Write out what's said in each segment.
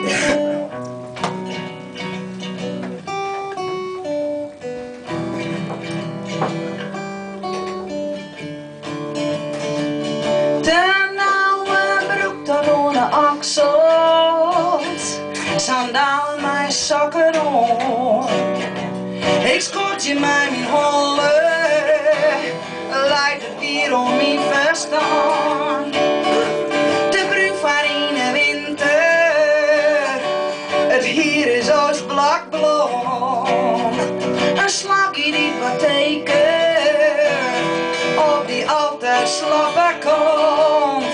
De nauwe broek tot onder oksels, sandaal mijn sokken om. Ik schot je mij mijn holle, leidt het weer om mijn verstand. De bruin van in de winter, het hier is als blakblond. Een slagje die wat teken, op die altijd slappe komt.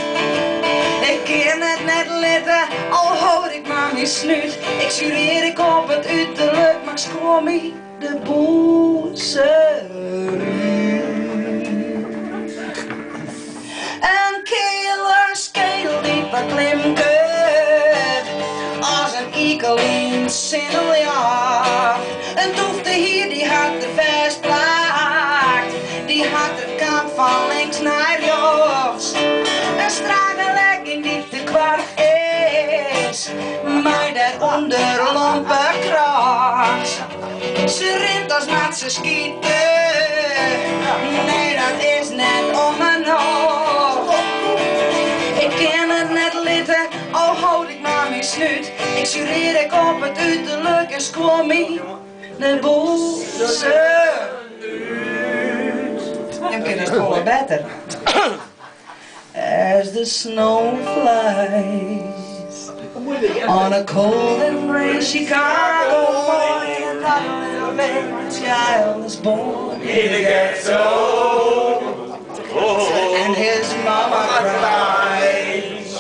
Ik kan het net letten, al houd ik maar mijn snuit. Ik zureer ik op het uiterlijk, maar ik schoor me de boezem. Een killerschedel die wat klimkut, als een ekel in sindeljaar. Een toefte hier die had de vastplaakt, die had het kamp van links naar rechts. Een strage legging die te kwart is, maar daaronder lompe kracht. Ze rent als met ze schieten, nee dat is net om en op. Ik kan het net litten, al houd ik maar mijn snuit. Ik zureer ik op het uiterlijk en squam me de boezem. En kan het gewoon beter. As the snow flies on a cold and gray Chicago morning, another little baby child is born in the ghetto, and his mama cries,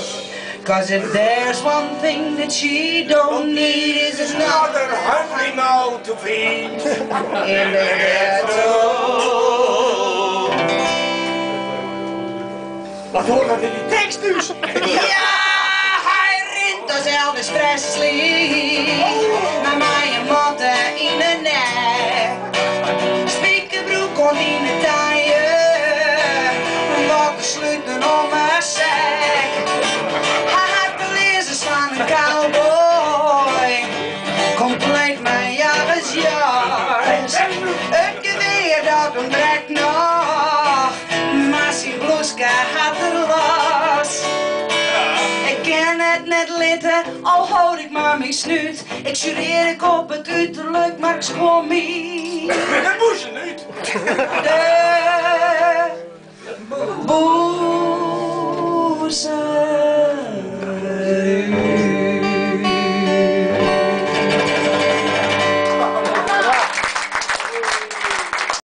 'cause if there's one thing that she don't need is another hungry mouth to feed in the ghetto. Wat hoort dat in die tekst dus? Ja, hij rint als Elvis Presley, maar mij een motte in de nek. Spiekerbroek kon in de taaien, wat de sluiten om mijn sek. Hij had de lezers van een cowboy, compleet mijn jagersjas. Het geweer dat ontbreekt nog, maar zijn bloeske had er los. Ik kan het net litten, al houd ik maar mijn snuit. Ik jureer ik op het uiterlijk, maar ik schoon me. Dat moest je niet. De boezem.